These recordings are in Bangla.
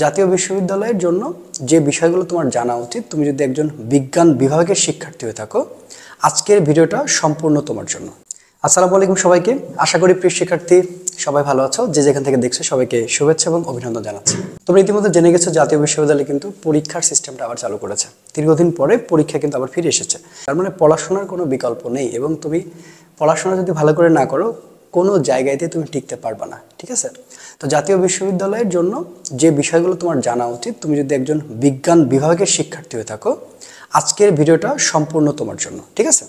জাতীয় বিশ্ববিদ্যালয়ের জন্য যে বিষয়গুলো তোমার জানা উচিত তুমি যদি একজন বিজ্ঞান বিভাগের শিক্ষার্থী হয়ে থাকো, আজকের ভিডিওটা সম্পূর্ণ তোমার জন্য। আসসালামু আলাইকুম সবাইকে, আশা করি প্রিয় শিক্ষার্থী সবাই ভালো আছো। যে যেখান থেকে দেখছো সবাইকে শুভেচ্ছা এবং অভিনন্দন জানাচ্ছি। তোমরা ইতিমধ্যে জেনে গেছো জাতীয় বিশ্ববিদ্যালয় কিন্তু পরীক্ষার সিস্টেমটা আবার চালু করেছে। দীর্ঘদিন পরে পরীক্ষা কিন্তু আবার ফিরে এসেছে। তার মানে পড়াশোনার কোনো বিকল্প নেই এবং তুমি পড়াশোনা যদি ভালো করে না করো কোনো জায়গাতে তুমি টিকতে পারবে না, ঠিক আছে? তো জাতীয় বিশ্ববিদ্যালয়ের জন্য যে বিষয়গুলো তোমার জানা উচিত তুমি যদি একজন বিজ্ঞান বিভাগের শিক্ষার্থী হয়ে থাকো, আজকের ভিডিওটা সম্পূর্ণ তোমার জন্য, ঠিক আছে?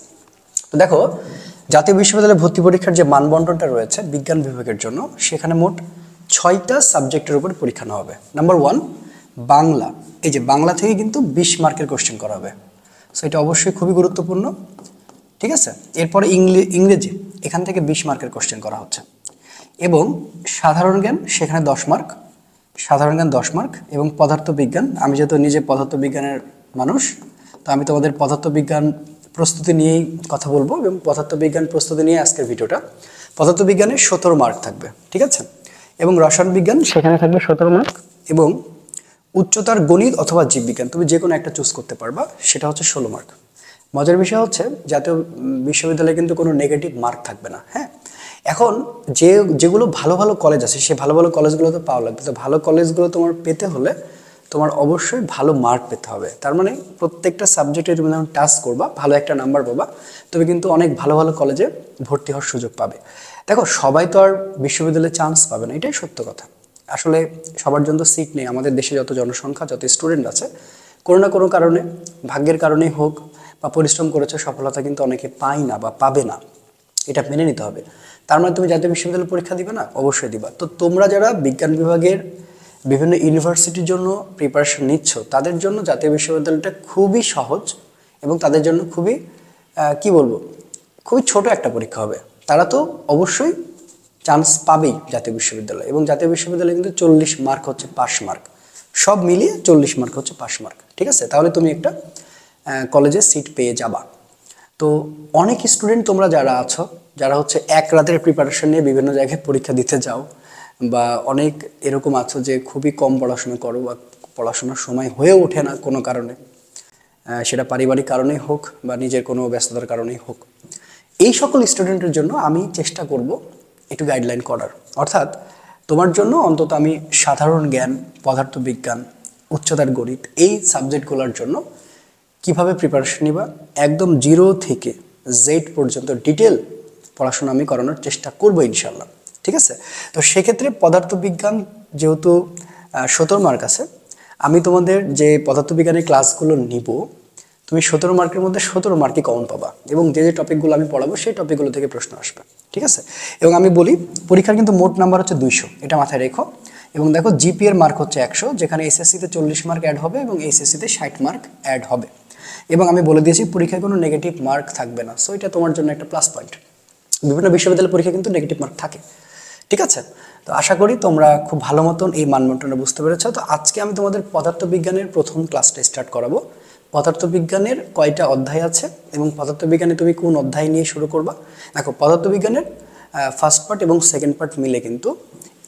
তো দেখো, জাতীয় বিশ্ববিদ্যালয়ে ভর্তি পরীক্ষার যে মানবন্টনটা রয়েছে বিজ্ঞান বিভাগের জন্য, সেখানে মোট 6টা সাবজেক্টের উপর পরীক্ষা নেওয়া হবে। নাম্বার 1 বাংলা। এই যে বাংলা থেকে কিন্তু 20 মার্কের কোশ্চেন করা হবে, সো এটা অবশ্যই খুবই গুরুত্বপূর্ণ, ঠিক আছে? এরপরে ইংরেজি, এখান থেকে 20 মার্কের কোশ্চেন করা হচ্ছে। এবং সাধারণ জ্ঞান, সেখানে 10 মার্ক, সাধারণ জ্ঞান 10 মার্ক। এবং পদার্থবিজ্ঞান, আমি যেহেতু নিজে পদার্থবিজ্ঞানের মানুষ, তো আমি তোমাদের পদার্থবিজ্ঞান প্রস্তুতি নিয়েই কথা বলবো এবং পদার্থবিজ্ঞান প্রস্তুতি নিয়ে আজকের ভিডিওটা। পদার্থবিজ্ঞানে 17 মার্ক থাকবে, ঠিক আছে? এবং রসায়ন বিজ্ঞান, সেখানে থাকবে 17 মার্ক। এবং উচ্চতার গণিত অথবা জীববিজ্ঞান, তুমি যে কোনো একটা চুজ করতে পারবা, সেটা হচ্ছে 16 মার্ক। মজার বিষয় হচ্ছে জাতীয় বিশ্ববিদ্যালয়ে কিন্তু কোনো নেগেটিভ মার্ক থাকবে না। হ্যাঁ, এখন যেগুলো ভালো ভালো কলেজ আছে সেই ভালো ভালো কলেজগুলো তো পাওয়া লাগবে। তো ভালো কলেজগুলো তোমার পেতে হলে তোমার অবশ্যই ভালো মার্ক পেতে হবে। তার মানে প্রত্যেকটা সাবজেক্টে তুমি যখন টাচ করবা, ভালো একটা নাম্বার পাবা, তুমি কিন্তু অনেক ভালো ভালো কলেজে ভর্তি হওয়ার সুযোগ পাবে। দেখো, সবাই তো আর বিশ্ববিদ্যালয়ে চান্স পাবে না, এটাই সত্য কথা। আসলে সবার জন্য তো সিট নেই। আমাদের দেশে যত জনসংখ্যা, যত স্টুডেন্ট আছে, কোনো না কোনো কারণে, ভাগ্যের কারণেই হোক বা পরিশ্রম করেছে, সফলতা কিন্তু অনেকে পায় না বা পাবে না, এটা মেনে নিতে হবে। তার মানে তুমি জাতীয় বিশ্ববিদ্যালয়ে পরীক্ষা দিবে না? অবশ্যই দিবা। তো তোমরা যারা বিজ্ঞান বিভাগের বিভিন্ন ইউনিভার্সিটির জন্য প্রিপারেশন নিচ্ছ, তাদের জন্য জাতীয় বিশ্ববিদ্যালয়টা খুবই সহজ এবং তাদের জন্য খুবই কি বলবো, খুবই ছোট একটা পরীক্ষা হবে। তারা তো অবশ্যই চান্স পাবেই জাতীয় বিশ্ববিদ্যালয়ে। এবং জাতীয় বিশ্ববিদ্যালয়ে কিন্তু 40 মার্ক হচ্ছে পাস মার্ক, সব মিলিয়ে 40 মার্ক হচ্ছে পাস মার্ক, ঠিক আছে? তাহলে তুমি একটা কলেজে সিট পেয়ে যাবা। তো অনেক স্টুডেন্ট তোমরা যারা আছো, যারা হচ্ছে এক রাতের প্রিপারেশন নিয়ে বিভিন্ন জায়গায় পরীক্ষা দিতে যাও, বা অনেক এরকম আছো যে খুবই কম পড়াশোনা করো বা পড়াশোনার সময় হয়ে ওঠে না কোনো কারণে, সেটা পারিবারিক কারণেই হোক বা নিজের কোনো ব্যস্ততার কারণেই হোক, এই সকল স্টুডেন্টের জন্য আমি চেষ্টা করব একটু গাইডলাইন করার। অর্থাৎ তোমার জন্য অন্তত আমি সাধারণ জ্ঞান, পদার্থবিজ্ঞান, উচ্চতার গণিত, এই সাবজেক্টগুলোর জন্য কিভাবে প্রিপারেশন নিবা একদম 0 থেকে Z পর্যন্ত ডিটেল পড়াশোনা আমি করানোর চেষ্টা করবো ইনশাল্লাহ, ঠিক আছে? তো সেক্ষেত্রে পদার্থবিজ্ঞান যেহেতু 17 মার্ক আছে, আমি তোমাদের যে পদার্থবিজ্ঞানের ক্লাসগুলো নিব, তুমি 17 মার্কের মধ্যে 17 মার্কই কমন পাবা। এবং যে যে টপিকগুলো আমি পড়াবো সেই টপিকগুলো থেকে প্রশ্ন আসবে, ঠিক আছে? এবং আমি বলি, পরীক্ষার কিন্তু মোট নাম্বার হচ্ছে 200, এটা মাথায় রেখো। এবং দেখো, জিপি এর মার্ক হচ্ছে 100, যেখানে এসএসসিতে 40 মার্ক অ্যাড হবে এবং এইচএসসিতে 60 মার্ক অ্যাড হবে। এবং আমি বলে দিয়েছি পরীক্ষায় কোনো নেগেটিভ মার্ক থাকবে না, সো এটা তোমার জন্য একটা প্লাস পয়েন্ট। বিভিন্ন বিশ্ববিদ্যালয় পরীক্ষায় কিন্তু নেগেটিভ মার্ক থাকে, ঠিক আছে? তো আশা করি তোমরা খুব ভালো মতন এই মানদণ্ডটা বুঝতে পেরেছো। তো আজকে আমি তোমাদের পদার্থবিজ্ঞানের প্রথম ক্লাসটা স্টার্ট করাবো। পদার্থবিজ্ঞানের কয়টা অধ্যায় আছে এবং পদার্থবিজ্ঞানে তুমি কোন অধ্যায় নিয়ে শুরু করবা। দেখো, পদার্থবিজ্ঞানের ফার্স্ট পার্ট এবং সেকেন্ড পার্ট মিলে কিন্তু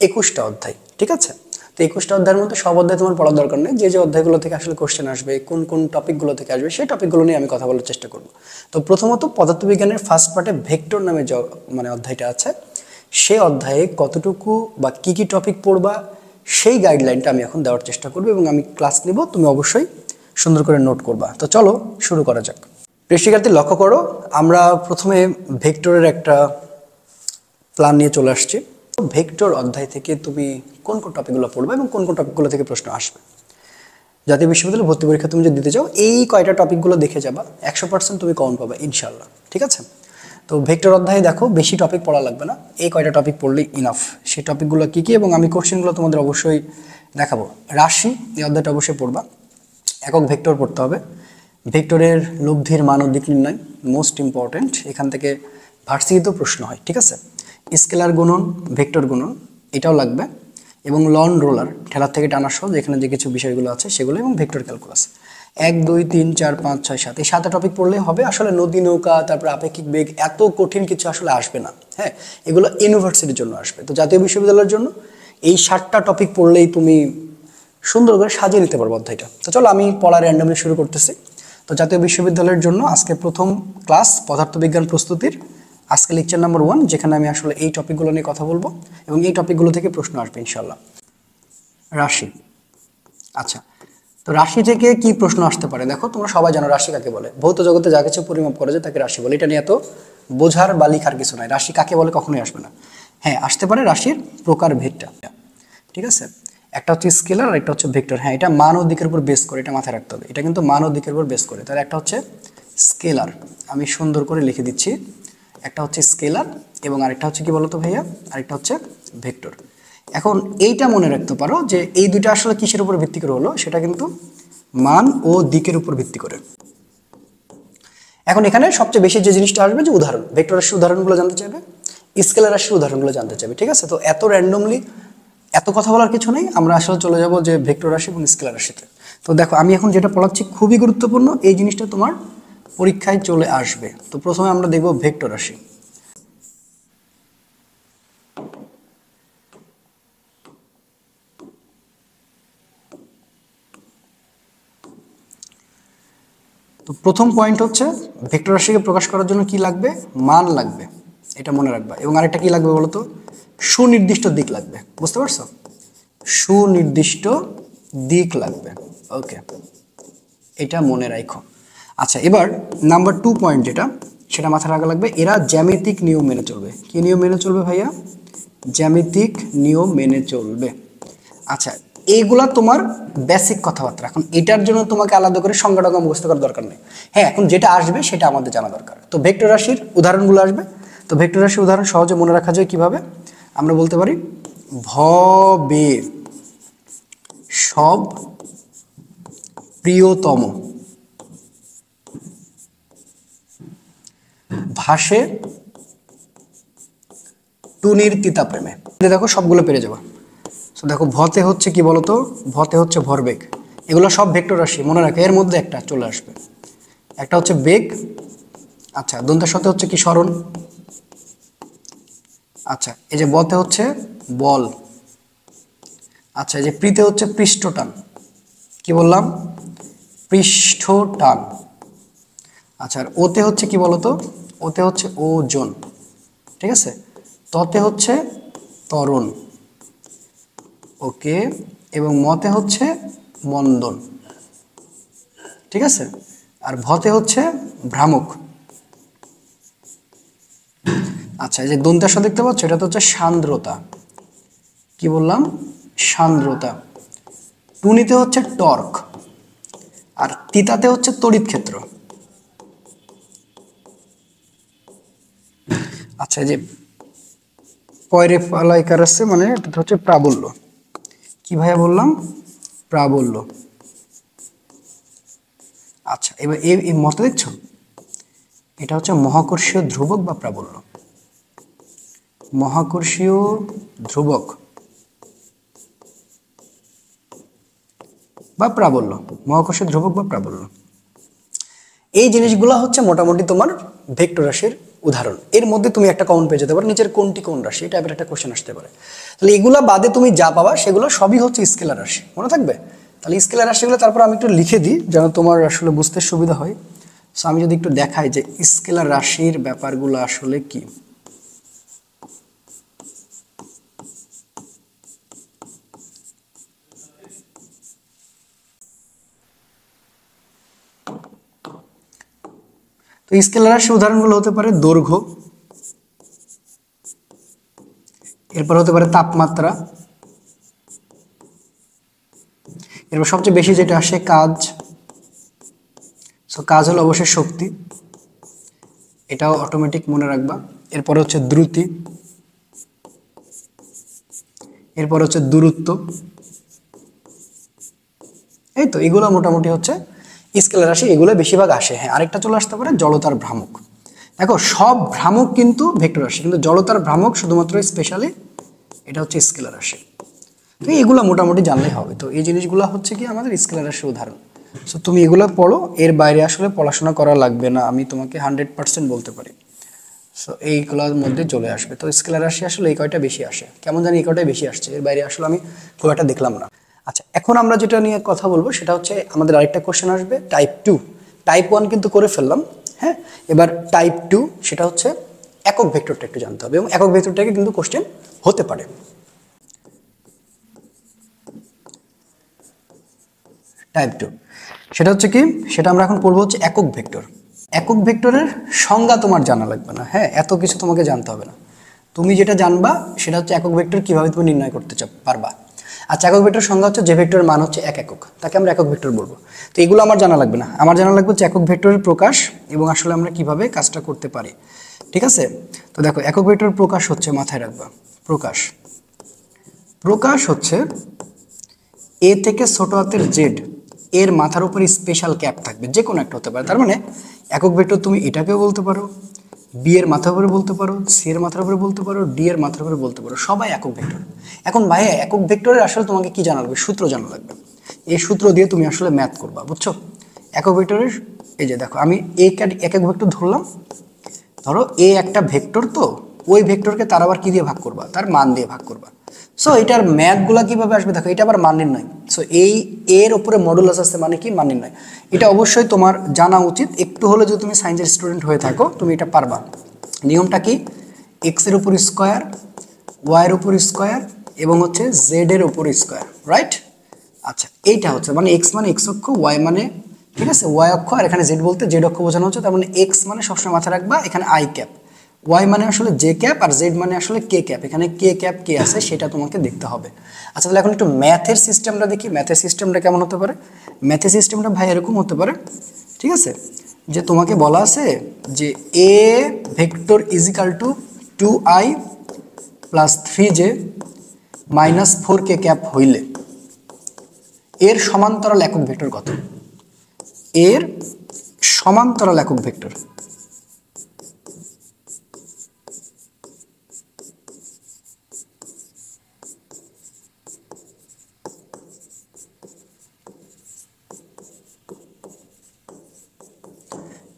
21টা অধ্যায়, ঠিক আছে? তো 21টা অধ্যায়ের মধ্যে সব অধ্যায় তোমার পড়ার দরকার নেই। যে যে অধ্যায়গুলো থেকে আসলে কোশ্চেন আসবে, কোন কোন টপিকগুলো থেকে আসবে, সেই টপিকগুলো নিয়ে আমি কথা বলার চেষ্টা করব। তো প্রথমত পদার্থবিজ্ঞানের ফার্স্ট পার্টে ভেক্টর নামে যে অধ্যায়টা আছে, সেই অধ্যায়ে কতটুকু বা কি কি টপিক পড়বা সেই গাইডলাইনটা আমি এখন দেওয়ার চেষ্টা করব এবং আমি ক্লাস নিব, তুমি অবশ্যই সুন্দর করে নোট করবা। তো চলো শুরু করা যাক। প্রিয় শিক্ষার্থী, লক্ষ্য করো, আমরা প্রথমে ভেক্টরের একটা প্ল্যান নিয়ে চলে আসছি। ভেক্টর অধ্যায় থেকে তুমি কোন কোন টপিকগুলো পড়বে এবং কোন কোন টপিকগুলো থেকে প্রশ্ন আসবে। জাতীয় বিশ্ববিদ্যালয়ে ভর্তি পরীক্ষা তুমি যদি দিতে চাও, এই কয়টা টপিকগুলো দেখে যাবা, 100% তুমি কমন পাবে ইনশাল্লাহ, ঠিক আছে? তো ভেক্টর অধ্যায়ে দেখো, বেশি টপিক পড়া লাগবে না, এই কয়টা টপিক পড়লেই ইনাফ। সেই টপিকগুলো কী কী এবং আমি কোশ্চেনগুলো তোমাদের অবশ্যই দেখাবো। রাশি, এই অধ্যায়টা অবশ্যই পড়বা। একক ভেক্টর পড়তে হবে। ভেক্টরের লব্ধির মান ও দিক নির্ণয় মোস্ট ইম্পর্টেন্ট, এখান থেকে ভার্সিটিতেও প্রশ্ন হয়, ঠিক আছে? স্কেলার গুণন, ভেক্টর গুণন, এটাও লাগবে। এবং লন রোলার, ঠেলার থেকে টানা সহজ, এখানে যে কিছু বিষয়গুলো আছে সেগুলো, এবং ভেক্টর ক্যালকুলাস। 1 2 3 4 5 6 7, এই 7টা টপিক পড়লেই হবে। আসলে নদী, নৌকা, তারপর আপেক্ষিক বেগ, এত কঠিন কিছু আসলে আসবে না। হ্যাঁ, এগুলো ইউনিভার্সিটির জন্য আসবে। তো জাতীয় বিশ্ববিদ্যালয়ের জন্য এই 7টা টপিক পড়লেই তুমি সুন্দর করে সাজিয়ে নিতে পারবো অধ্যায়টা। তো চলো আমি পড়া র্যান্ডমলি শুরু করতেছি। তো জাতীয় বিশ্ববিদ্যালয়ের জন্য আজকে প্রথম ক্লাস পদার্থবিজ্ঞান প্রস্তুতির আজকে লেকচার নাম্বার 1, যেখানে আমি আসলে এই টপিকগুলো নিয়ে কথা বলবো এবং এই টপিকগুলো থেকে প্রশ্ন আসবে ইনশাল্লাহ। রাশি। আচ্ছা, তো রাশি থেকে কি প্রশ্ন আসতে পারে? দেখো, তোমরা সবাই জানো রাশি কাকে বলে। ভৌত জগতে যা কিছু পরিমাপ করা যায় তাকে রাশি বলে। এটা নিয়ে এত বোঝার বা লিখার কিছু নাই। রাশি কাকে বলে কখনোই আসবে না। হ্যাঁ, আসতে পারে রাশির প্রকার ভেদটা, ঠিক আছে। একটা হচ্ছে স্কেলার আর একটা হচ্ছে ভেক্টর। হ্যাঁ, এটা মান ও দিকের উপর বেস করে, এটা মাথায় রাখতে হবে। এটা কিন্তু মান ও দিকের উপর বেস করে। তাহলে একটা হচ্ছে স্কেলার, আমি সুন্দর করে লিখে দিচ্ছি। একটা হচ্ছে স্কেলার এবং আরেকটা হচ্ছে কি বলতো ভাইয়া, আরেকটা হচ্ছে ভেক্টর। এখন এইটা মনে রাখতে পারো যে এই দুইটা আসলে কিসের উপর ভিত্তি করে হলো, সেটা কিন্তু মান ও দিকের উপর ভিত্তি করে। এখন এখানে সবচেয়ে বেশি যে জিনিসটা আসবে যে উদাহরণ, ভেক্টর রাশির উদাহরণগুলো জানতে চাইবে, স্কেলার রাশির উদাহরণগুলো জানতে চাইবে, ঠিক আছে। তো এত র্যান্ডমলি এত কথা বলার কিছু নেই, আমরা আসলে চলে যাব যে ভেক্টর রাশি এবং স্কেলার রাশিতে। তো দেখো, আমি এখন যেটা পড়াচ্ছি খুবই গুরুত্বপূর্ণ, এই জিনিসটা তোমার পরীক্ষায় চলে আসবে। তো প্রথমে আমরা দেখব ভেক্টর রাশি। তো প্রথম পয়েন্ট হচ্ছে ভেক্টর রাশিকে প্রকাশ করার জন্য কি লাগবে? মান লাগবে, এটা মনে রাখবা। এবং আরেকটা কি লাগবে বলো তো? সুনির্দিষ্ট দিক লাগবে। বুঝতে পারছো? সুনির্দিষ্ট দিক লাগবে। ওকে, এটা মনে রাখো। আচ্ছা, এবার নাম্বার 2 পয়েন্ট যেটা, সেটা মাথায় রাখা লাগবে, এরা জ্যামিতিক নিয়ম মেনে চলবে। কি নিয়ম মেনে চলবে ভাইয়া? জ্যামিতিক নিয়ম মেনে চলবে। আচ্ছা, এইগুলা তোমার বেসিক কথাবার্তা। এখন এটার জন্য তোমাকে আলাদা করে সংজ্ঞাটাকে মুখস্থ করার দরকার নেই। হ্যাঁ, এখন যেটা আসবে সেটা আমাদের জানা দরকার। তো ভেক্টর রাশির উদাহরণগুলো আসবে। তো ভেক্টর রাশির উদাহরণ সহজে মনে রাখা যায় কিভাবে? আমরা বলতে পারি ভবে সব প্রিয়তম ভাসে টুনির তিতা প্রেমে। দেখো সবগুলো পেরে যাবা। তো দেখো, ভতে হচ্ছে কি বলতো? ভতে হচ্ছে ভরবেগ। এগুলো সব ভেক্টর রাশি, মনে রাখো। এর মধ্যে একটা চলে আসবে, একটা হচ্ছে বেগ। আচ্ছা, দন্তের সাথে হচ্ছে কি? সরণ। আচ্ছা, এই যে বতে হচ্ছে বল। আচ্ছা, এই যে প্রিতে হচ্ছে পৃষ্ঠটান। কি বললাম? পৃষ্ঠটান। আচ্ছা, আর ওতে হচ্ছে কি বলতো? ওতে হচ্ছে ওজন, ঠিক আছে। ততে হচ্ছে ত্বরণ, ওকে। এবং মতে হচ্ছে মন্দন, ঠিক আছে। আর ভতে হচ্ছে ভ্রামক। আচ্ছা, এই যে দন্তের সাথে দেখতে পাচ্ছ, এটা তো হচ্ছে সান্দ্রতা। কি বললাম? সান্দ্রতা। টুনিতে হচ্ছে টর্ক, আর তিতাতে হচ্ছে তড়িৎ ক্ষেত্র। আচ্ছা, এই যে পয়রে ফালাইকার আছে, মানে এটা হচ্ছে প্রাবল্য। কি ভাইয়া বললাম? প্রাবল্য। আচ্ছা, এবার এই মতে দেখছো, এটা হচ্ছে মহাকর্ষীয় ধ্রুবক বা প্রাবল্য। মহাকর্ষীয় ধ্রুবক বা প্রাবল্য, মহাকর্ষীয় ধ্রুবক বা প্রাবল্য। এই জিনিসগুলো হচ্ছে মোটামুটি তোমার ভেক্টর রাশির উদাহরণ। এর মধ্যে তুমি একটা কমন পেয়ে যেতে পারো, নিচের কোনটি কোন রাশি, এটা একটা কোশ্চেন আসতে পারে। তাহলে এগুলা বাদে তুমি যা পাবা সেগুলো সবই হচ্ছে স্কেলার রাশি, মনে থাকবে। তাহলে স্কেলার রাশিগুলো তারপর আমি একটু লিখে দিই যেন তোমার আসলে বুঝতে সুবিধা হয়। সো আমি যদি একটু দেখাই যে স্কেলার রাশির ব্যাপারগুলো আসলে কি। তো স্কেলার রাশির উদাহরণগুলো হতে পারে দৈর্ঘ্য, এরপর হতে পারে তাপমাত্রা, এরপর সবচেয়ে বেশি যেটা আসে কাজ। সো কাজ হলো অবশ্যই শক্তি, এটাও অটোমেটিক মনে রাখবা। এরপরে হচ্ছে দ্রুতি, এরপর হচ্ছে দূরত্ব। এই তো এগুলো মোটামুটি হচ্ছে স্কেলার রাশি, এগুলো বেশিরভাগ আসে। হ্যাঁ, আরেকটা চলে আসতে পারে জড়তার ভ্রামক। দেখো, সব ভ্রামক কিন্তু ভেক্টর রাশি, কিন্তু জড়তার ভ্রামক শুধুমাত্র স্পেশালি এটা হচ্ছে স্কেলার রাশি। তো এগুলো মোটামুটি জানলেই হবে। তো এই জিনিসগুলো হচ্ছে কি আমাদের স্কেলার রাশির উদাহরণ। সো তুমি এগুলো পড়ো, এর বাইরে আসলে পড়াশোনা করা লাগবে না, আমি তোমাকে 100% বলতে পারি। সো এইগুলোর মধ্যে চলে আসবে। তো স্কেলার রাশি আসলে এই কয়টা বেশি আসে, কেমন জানি এই কয়টাই বেশি আসছে, এর বাইরে আসলে আমি খুব একটা দেখলাম না। আচ্ছা, এখন আমরা যেটা নিয়ে কথা বলবো সেটা হচ্ছে আমাদের আরেকটা কোশ্চেন আসবে টাইপ 2। টাইপ 1 কিন্তু করে ফেললাম, হ্যাঁ। এবার টাইপ 2 সেটা হচ্ছে একক ভেক্টরটা একটু জানতে হবে, এবং একক ভেক্টরটাকে কিন্তু কোশ্চেন হতে পারে। টাইপ 2 সেটা হচ্ছে কি, সেটা আমরা এখন পড়বো হচ্ছে একক ভেক্টর। একক ভেক্টরের সংজ্ঞা তোমার জানা লাগবে না, হ্যাঁ, এত কিছু তোমাকে জানতে হবে না। তুমি যেটা জানবা সেটা হচ্ছে একক ভেক্টর কিভাবে তুমি নির্ণয় করতে পারবা। আচ্ছা, একক ভেক্টর সংজ্ঞা হচ্ছে যে ভেক্টরের মান হচ্ছে এক একক, তাকে আমরা একক ভেক্টর বলবো। তো এগুলো আমার জানা লাগবে না, আমার জানা লাগবে হচ্ছে একক ভেক্টরের প্রকাশ এবং আসলে আমরা কিভাবে কাজটা করতে পারি, ঠিক আছে। তো দেখো, একক ভেক্টর প্রকাশ হচ্ছে, মাথায় রাখবা, প্রকাশ প্রকাশ হচ্ছে এ থেকে ছোট হাতের জেড এর মাথার উপরে স্পেশাল ক্যাপ থাকবে, যে কোনো একটা হতে পারে। তার মানে একক ভেক্টর তুমি এটাকেও বলতে পারো, বি এর মাথার উপরে বলতে পারো, সি এর মাথার উপরে বলতে পারো, ডি এর মাথার উপরে বলতে পারো, সবাই একক ভেক্টর। এখন ভাইয়া একক ভেক্টরের আসলে তোমাকে কি জানা লাগবে? সূত্র জানা লাগবে। এই সূত্র দিয়ে তুমি আসলে ম্যাথ করবা, বুঝছো? একক ভেক্টরের এই যে দেখো, আমি একক ভেক্টর ধরলাম, ধরো এ একটা ভেক্টর, তো ওই ভেক্টরকে তার আবার কি দিয়ে ভাগ করবা? তার মান দিয়ে ভাগ করবা। সো এটার ম্যাথগুলো কিভাবে আসবে দেখো, এটা আবার মান নির্ণয়। সো এই এর উপরে মডুলাস আছে, মানে কি? মান নির্ণয়। এটা অবশ্যই তোমার জানা উচিত, একটু হলে যদি তুমি সায়েন্সের স্টুডেন্ট হয়ে থাকো তুমি এটা পারবা। নিয়মটা কি? এক্স এর উপর স্কোয়ার, ওয়াই এর উপর স্কোয়ার এবং হচ্ছে জেড এর উপর স্কোয়ার, রাইট? আচ্ছা, এইটা হচ্ছে মানে এক্স মানে এক্স অক্ষ, ওয়াই মানে, ঠিক আছে, ওয়াই অক্ষ, আর এখানে জেড বলতে জেড অক্ষ বোঝানো হচ্ছে। তার মানে এক্স মানে সবসময় মাথায় রাখবা এখানে আই ক্যাপ, ওয়াই মানে আসলে জে ক্যাপ, আর জেড মানে আসলে কে ক্যাপ। এখানে কে ক্যাপ কে আছে সেটা তোমাকে দেখতে হবে। আচ্ছা, তাহলে এখন একটু ম্যাথের সিস্টেমটা দেখি। ম্যাথের সিস্টেমটা কেমন হতে পারে? ম্যাথের সিস্টেমটা ভাই এরকম হতে পারে, ঠিক আছে, যে তোমাকে বলা আছে যে A vector equal to 2i plus 3j minus 4k cap হইলে এর সমান্তরাল একক ভেক্টর কত? এর সমান্তরাল একক ভেক্টর।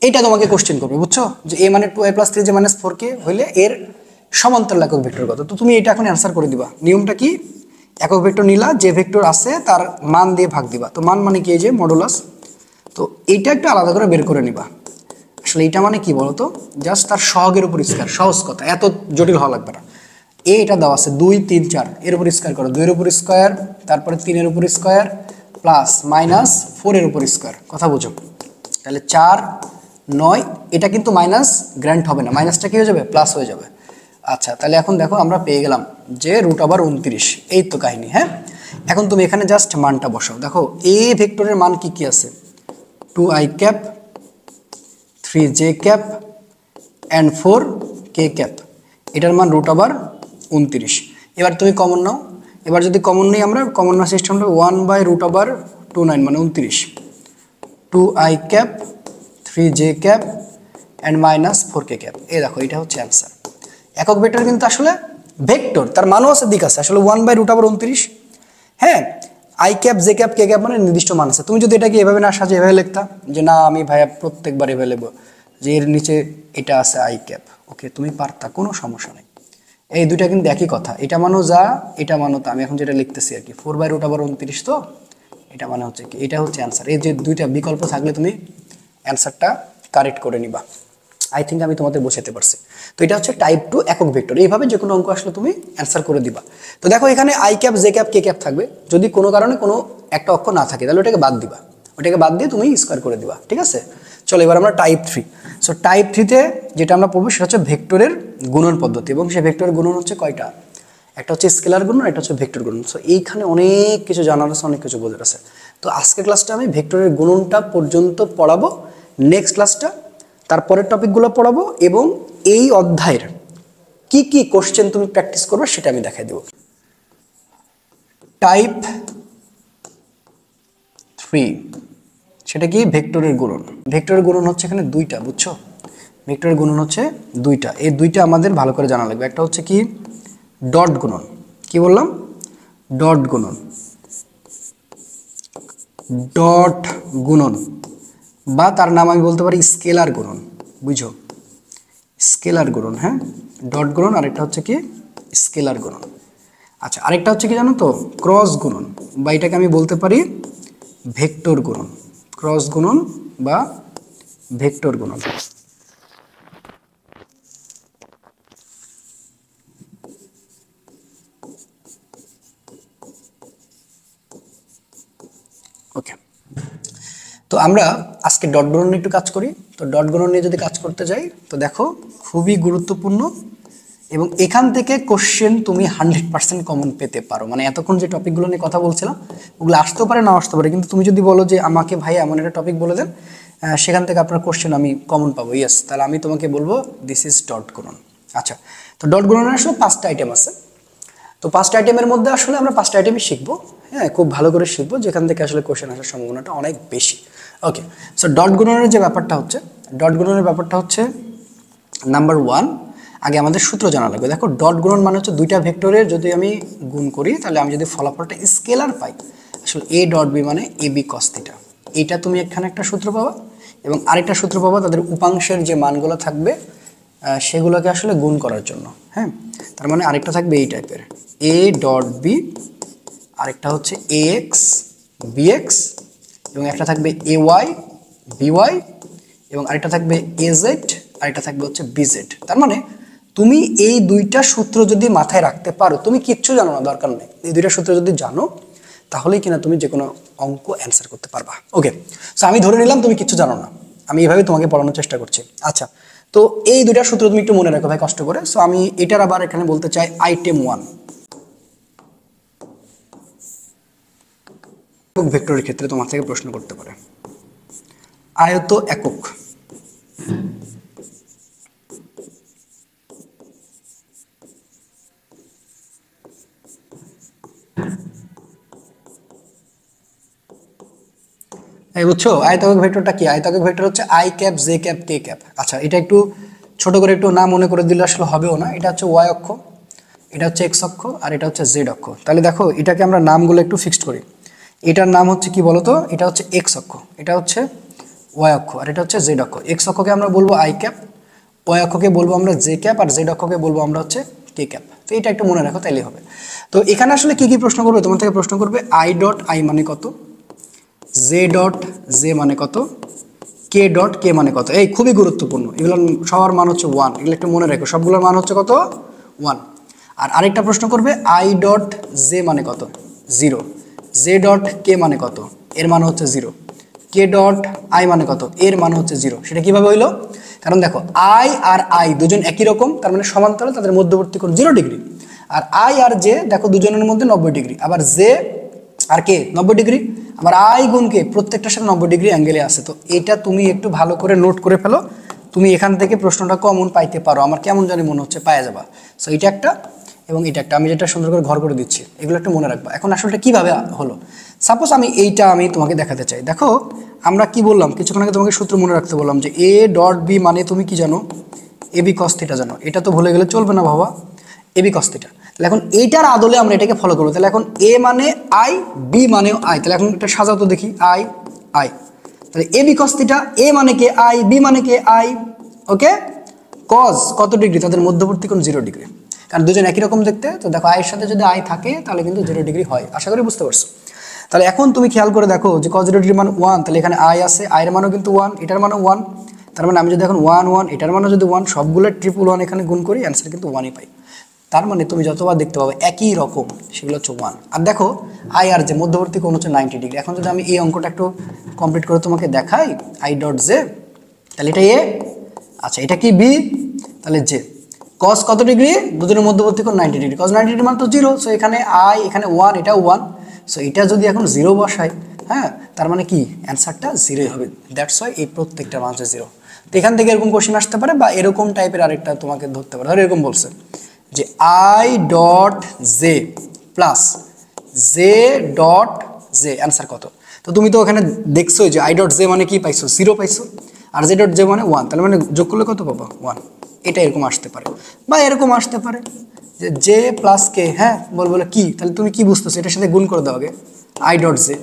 এইটা তোমাকে কোশ্চেন করবে, বুঝছো? যে এ মানে 2i plus 3j minus 4k হইলে এর সমান্তরাল একক ভেক্টর কত? তো তুমি এটা এখন অ্যান্সার করে দিবা। নিয়মটা কি? একক ভেক্টর নিলা, যে ভেক্টর আছে তার মান দিয়ে ভাগ দিবা। তো মান মানে কি? এই যে মডুলাস। তো এইটা একটু আলাদা করে বের করে নিবা। আসলে এটা মানে কি বলতো? জাস্ট তার সহগের উপর স্কয়ার, সহজ কথা, এত জটিল হওয়া লাগবে না। এটা দেওয়া আছে 2 3 4, এর উপর স্কয়ার করো, 2 এর উপর স্কয়ার, তারপরে 3 এর উপর স্কয়ার প্লাস মাইনাস 4 এর উপর স্কয়ার। কথা বুঝো? তাহলে 4 9, এটা কিন্তু মাইনাস গ্র্যান্ড হবে না, মাইনাসটা কি হয়ে যাবে? প্লাস হয়ে যাবে। আচ্ছা, তাহলে এখন দেখো আমরা পেয়ে গেলাম যে √29। এই তো কাহিনী, হ্যাঁ। এখন তুমি এখানে জাস্ট মানটা বসাও। দেখো এ ভেক্টরের মান কি কি আছে? 2i cap, 3j cap and 4k cap. এটার মান √29। এবার তুমি কমন নাও। এবার যদি কমন নেই আমরা, কমন নেওয়ার সিস্টেমটা 1/√29 মানে 29, 2i cap, 3j cap and minus 4k cap. এই দেখো, এটা হচ্ছে অ্যান্সার। একক ভেক্টর কিন্তু আসলে ভেক্টর, তার মানও আছে, দিক আছে, আসলে 1/√29। হ্যাঁ, I cap, J cap, K cap মানে নির্দিষ্ট মান আছে। তুমি যদি এটাকে এভাবে না সাজে এভাবে লিখতা যে না আমি ভাইয়া প্রত্যেকবার এভাবে লিখবো যে এর নিচে এটা আছে আই ক্যাপ, ওকে, তুমি পারতা, কোনো সমস্যা নেই। এই দুইটা কিন্তু একই কথা, এটা মানো যা, এটা মানো তা। আমি এখন যেটা লিখতেছি আর কি, 4/√29, তো এটা মানে হচ্ছে কি, এটা হচ্ছে অ্যান্সার। এই যে দুইটা বিকল্প থাকলে তুমি অ্যান্সারটা কারেক্ট করে নিবা। আই থিঙ্ক আমি তোমাদের বোঝাতে পারছি। তো এটা হচ্ছে টাইপ 2 একক ভেক্টর। এইভাবে যে কোনো অঙ্ক আসলে তুমি অ্যান্সার করে দিবা। তো দেখো এখানে I cap, J cap, K cap থাকবে। যদি কোনো কারণে কোনো একটা অক্ষর না থাকে তাহলে ওটাকে বাদ দিবা, ওটাকে বাদ দিয়ে তুমি স্কোয়ার করে দিবা, ঠিক আছে। চলো এবার আমরা টাইপ 3। সো টাইপ 3তে যেটা আমরা পড়বো সেটা হচ্ছে ভেক্টরের গুণন পদ্ধতি, এবং সেই ভেক্টরের গুণন হচ্ছে কয়টা? একটা হচ্ছে স্কেলার গুণন, একটা হচ্ছে ভেক্টর গুণন। সো এইখানে অনেক কিছু জানার আছে, অনেক কিছু বোঝার আছে। তো আজকের ক্লাসটা আমি ভেক্টরের গুণনটা পর্যন্ত পড়াবো। নেক্সট ক্লাসটা তারপরের টপিকগুলো পড়াবো, এবং এই অধ্যায়ের কি কি কোশ্চেন তুমি প্র্যাকটিস করবে সেটা আমি দেখাই দেব। টাইপ 3 সেটা কি? ভেক্টরের গুণন। ভেক্টরের গুণন হচ্ছে এখানে দুইটা, বুঝছো? ভেক্টরের গুণন হচ্ছে দুইটা। এই দুইটা আমাদের ভালো করে জানা লাগবে। একটা হচ্ছে কি? ডট গুণন। কি বললাম? ডট গুণন। ডট গুণন বা তার নাম আমি বলতে পারি স্কেলার গুণন, বুঝো? স্কেলার গুণন, হ্যাঁ, ডট গুণন। আরেকটা হচ্ছে কি? স্কেলার গুণন। আচ্ছা, আরেকটা হচ্ছে কি জানো তো? ক্রস গুণন বা এটাকে আমি বলতে পারি ভেক্টর গুণন, ক্রস গুণন বা ভেক্টর গুণন। ওকে, তো আমরা আজকে ডট গুণন নিয়ে একটু কাজ করি। তো ডট গুণন নিয়ে যদি কাজ করতে যাই তো দেখো খুবই গুরুত্বপূর্ণ, এবং এখান থেকে কোশ্চেন তুমি 100% কমন পেতে পারো। মানে এতক্ষণ যে টপিকগুলো নিয়ে কথা বলছিলাম ওগুলো আসতেও পারে না আসতে পারে, কিন্তু তুমি যদি বলো যে আমাকে ভাই এমন একটা টপিক বলে দেন সেখান থেকে আপনার কোশ্চেন আমি কমন পাবো, ইয়েস, তাহলে আমি তোমাকে বলবো দিস ইজ ডট গুণন। আচ্ছা, তো ডট গুণনের আসলে 5টা আইটেম আছে। তো 5টা আইটেমের মধ্যে আসলে আমরা 5টা আইটেমই শিখবো, হ্যাঁ, খুব ভালো করে শিখবো, যেখান থেকে আসলে কোশ্চেন আসার সম্ভাবনাটা অনেক বেশি। ওকে, সো ডট গুণনের যে ব্যাপারটা হচ্ছে, ডট গুণনের ব্যাপারটা হচ্ছে নাম্বার 1, আগে আমাদের সূত্র জানা লাগবে। দেখো ডট গুণন মানে হচ্ছে দুইটা ভেক্টরের যদি আমি গুণ করি তাহলে আমি যদি ফলাফলটা স্কেলার পাই, আসলে এ ডট বি মানে এ বি কস থিটা, এটা তুমি এখানে একটা সূত্র পাবা, এবং আরেকটা সূত্র পাবা তাদের উপাংশের যে মানগুলো থাকবে সেগুলোকে আসলে গুণ করার জন্য। হ্যাঁ, তার মানে আরেকটা থাকবে এই টাইপের এ ডট বি, আরেকটা হচ্ছে এ এক্স বি এক্স, এবং একটা থাকবে এ ওয়াই বি ওয়াই, এবং আরেকটা থাকবে এ জেড, আরেকটা থাকবে হচ্ছে বি জেড। তার মানে তুমি এই দুইটা সূত্র যদি মাথায় রাখতে পারো, তুমি কিচ্ছু জানো না দরকার নেই, এই দুইটা সূত্র যদি জানো তাহলেই কিনা তুমি যে কোনো অঙ্ক অ্যান্সার করতে পারবা। ওকে, সো আমি ধরে নিলাম তুমি কিচ্ছু জানো না, আমি এইভাবে তোমাকে পড়ানোর চেষ্টা করছি। আচ্ছা, তো এই দুইটা সূত্র তুমি একটু মনে রাখো ভাই কষ্ট করে। সো আমি এটার আবার এখানে বলতে চাই আইটেম 1, ভেক্টরের ক্ষেত্রে তোমার থেকে প্রশ্ন করতে পারে আয়ত একক। এই বুঝছো আয়তাকার ভেক্টরটা কি? আয়তাকার ভেক্টর হচ্ছে I cap J cap K cap. আচ্ছা, এটা একটু ছোট করে একটু না মনে করে দিলে আসলে হবেও না। এটা হচ্ছে ওয়াই অক্ষ, এটা হচ্ছে এক্স অক্ষ, আর এটা হচ্ছে জেড অক্ষ। তাহলে দেখো এটাকে আমরা নামগুলো একটু ফিক্সড করি। এটার নাম হচ্ছে কি বলতো, এটা হচ্ছে এক্স অক্ষ, এটা হচ্ছে ওয়াই অক্ষ, আর এটা হচ্ছে জেড অক্ষ। এক্স অক্ষকে আমরা বলবো আই ক্যাপ, ওয়াই অক্ষকে বলবো আমরা জে ক্যাপ, আর জেড অক্ষকে বলবো আমরা হচ্ছে কে ক্যাপ। তো এটা একটু মনে রাখো তাইলেই হবে। তো এখানে আসলে কি কি প্রশ্ন করবে তোমার থেকে? প্রশ্ন করবে আই ডট আই মানে কত, জে ডট জে মানে কত, কে ডট কে মানে কত। এই খুবই গুরুত্বপূর্ণ, এগুলোর সবার মান হচ্ছে 1, এগুলো একটু মনে রাখো, সবগুলোর মান হচ্ছে কত 1। আর আরেকটা প্রশ্ন করবে আই ডট জে মানে কত, 0, জে ডট কে মানে কত, এর মান হচ্ছে 0, কে ডট আই মানে কত, এর মান হচ্ছে 0। সেটা কিভাবে হইলো? কারণ দেখো আই আর আই দুজন একই রকম, তার মানে সমান্তরাল, তাদের মধ্যবর্তী কোণ 0 ডিগ্রি। আর আই আর জে দেখো দুজনের মধ্যে 90 ডিগ্রি, আবার জে আর কে 90 ডিগ্রি, আবার আই গুণ কে প্রত্যেকটার সাথে 90 ডিগ্রি অ্যাঙ্গেলে আছে। তো এটা তুমি একটু ভালো করে নোট করে ফেলো, তুমি এখান থেকে প্রশ্নটা কমন পাইতে পারো, আমার কেমন জানি মনে হচ্ছে পাওয়া যাবা। সো এটা একটা এবং এটা একটা, আমি যেটা সুন্দর করে ঘর করে দিচ্ছি, এগুলো একটু মনে রাখবা। এখন আসলে কিভাবে হলো, সাপোজ আমি এইটা আমি তোমাকে দেখাতে চাই। দেখো আমরা কি বললাম কিছুক্ষণ আগে, তোমাকে সূত্র মনে রাখতে বললাম যে এ ডট বি মানে তুমি কি জানো, এ বি কস থিটা জানো। এটা তো ভুলে গেলে চলবে না বাবা, এ বি কস থিটা। তাহলে এখন এইটার আদলে আমরা এটাকে ফলো করবো। তাহলে এখন এ মানে আই, বি মানেও আই, তাহলে এখন এটা সাজাও তো দেখি, আই আই, তাহলে এ বি কস থিটা, এ মানে কে আই, বি মানে কে আই, ওকে। কজ কত ডিগ্রি, তাদের মধ্যবর্তী কোণ 0 ডিগ্রি, কারণ দুজন একই রকম দেখতে। তো দেখো আয়ের সাথে যদি আই থাকে তাহলে কিন্তু 0 ডিগ্রি হয়, আশা করি বুঝতে পারছো। তাহলে এখন তুমি খেয়াল করে দেখো যে কজ 0 ডিগ্রি মান 1, তাহলে এখানে আই আছে, আয়ের মানও কিন্তু 1, এটার মানও 1, তার মানে আমি যদি এখন 1 1 এটার মানও যদি 1, সবগুলো 111 এখানে গুণ করি, অ্যান্সার কিন্তু 1ই পাই। তার মানে তুমি যতবার দেখতে পাবে একই রকম, সেগুলো হচ্ছে 1। আর দেখো আই আর যে মধ্যবর্তী কোণ হচ্ছে 90 ডিগ্রি। এখন যদি আমি এই অঙ্কটা একটু কমপ্লিট করে তোমাকে দেখাই, আই ডট জে, তাহলে এটা এ, আচ্ছা এটা কি বি, তাহলে জে। কস কত ডিগ্রি, দুজনের মধ্যবর্তী কোণ 90 ডিগ্রি, কস 90 ডিগ্রি মানে তো 0। সো এখানে আই, এখানে 1, এটাও 1। সো এটা যদি এখন 0 বসাই, হ্যাঁ, তার মানে কি অ্যান্সারটা 0 হবে। দ্যাটস ওয়াই এই প্রত্যেকটা মান হচ্ছে 0। তো এখান থেকে এরকম কোশ্চেন আসতে পারে, বা এরকম টাইপের আরেকটা তোমাকে ধরতে পারে। ধর এরকম বলছে যে I dot J plus J dot J, answer কত? তো তুমি তো ওখানে দেখছো যে আই ডট জে মানে কি পাইছো, 0 পাইছো, আর জে ডট জে মানে 1, তাহলে মানে যোগ করলে কত পাবো 1। এটা এরকম আসতে পারে, বা এরকম আসতে পারে যে জে প্লাস কে, হ্যাঁ বলবো কি, তাহলে তুমি কি বুঝতেছো, এটার সাথে গুণ করে দাও আগে আই ডট জে,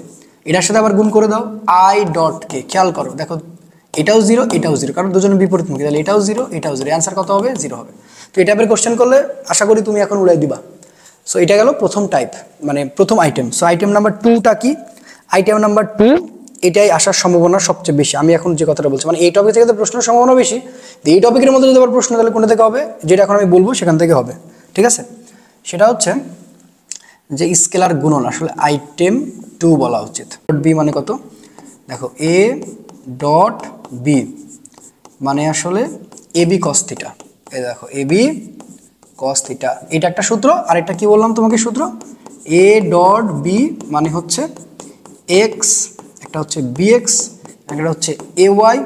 এটার সাথে আবার গুণ করে দাও আই ডট কে। খেয়াল করো দেখো এটাও 0 এটাও 0, কারণ দুজনের বিপরীতমুখী, তাহলে এটাও 0 এটাও 0, অ্যান্সার কত হবে 0 হবে। তো এটা এবার কোশ্চেন করলে আশা করি তুমি এখন উড়াই দিবা সো এটা গেল প্রথম টাইপ, মানে প্রথম আইটেম। সো আইটেম নাম্বার 2টা কি? আইটেম নাম্বার 2 এটাই আসার সম্ভাবনা সবচেয়ে বেশি। আমি এখন যে কথাটা বলছি মানে এই টপিক থেকে তো প্রশ্নের সম্ভাবনা বেশি, তো এই টপিকের মধ্যে যদি আবার প্রশ্ন তাহলে কোনটা থেকে হবে? যেটা এখন আমি বলবো সেখান থেকে হবে, ঠিক আছে? সেটা হচ্ছে যে স্কেলার গুণন, আসলে আইটেম 2 বলা উচিত। বি মানে কত? দেখো এ ডট বি মানে আসলে এ বি কস থিটা। এই দেখো এ বি কস থিটা, এটা একটা সূত্র। আর একটা কি বললাম তোমাকে সূত্র? এ ডট বি মানে হচ্ছে এক্স, একটা হচ্ছে বি এক্স, একটা হচ্ছে এ ওয়াই,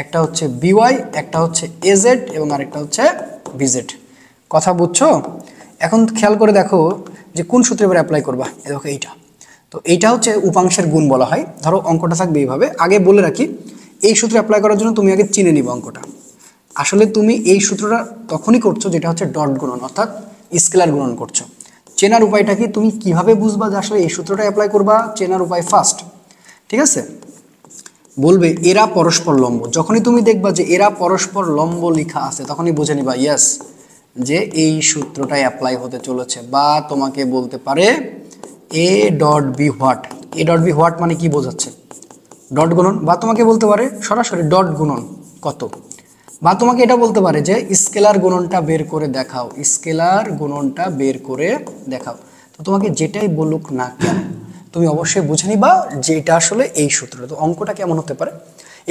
একটা হচ্ছে বি ওয়াই, একটা হচ্ছে এ জেড এবং আরেকটা হচ্ছে বি জেড। কথা বুঝছো? এখন খেয়াল করে দেখো যে কোন সূত্রে এবার অ্যাপ্লাই করবা। এ দেখো এইটা, তো এইটা হচ্ছে উপাংশের গুণ বলা হয়। ধরো অঙ্কটা থাকবে এইভাবে, আগে বলে রাখি এই সূত্রে অ্যাপ্লাই করার জন্য তুমি আগে চিনে নিবা অঙ্কটা। আসলে তুমি এই সূত্রটা তখনই করছো যেটা হচ্ছে ডট গুণন অর্থাৎ স্কেলার গুণন করছো। চেনার উপায়টা কি? তুমি কিভাবে বুঝবা যে আসলে এই সূত্রটা অ্যাপ্লাই করবা? চেনার উপায় ফার্স্ট, ঠিক আছে, বলবে এরা পরস্পর লম্ব। যখনই তুমি দেখবা যে এরা পরস্পর লম্ব লেখা আছে তখনই বুঝে নিবা ইয়েস যে এই সূত্রটাই অ্যাপ্লাই হতে চলেছে। বা তোমাকে বলতে পারে A dot B what. A dot B what মানে কি বোঝাচ্ছে? ডট গুণন। বা তোমাকে বলতে পারে সরাসরি ডট গুণন কত। বা তোমাকে এটা বলতে পারে যে স্কেলার গুণনটা বের করে দেখাও, স্কেলার গুণনটা বের করে দেখাও। তো তোমাকে যেটাই বলুক না কেন তুমি অবশ্যই বুঝে নিবা যে এটা আসলে এই সূত্র। তো অঙ্কটা কেমন হতে পারে?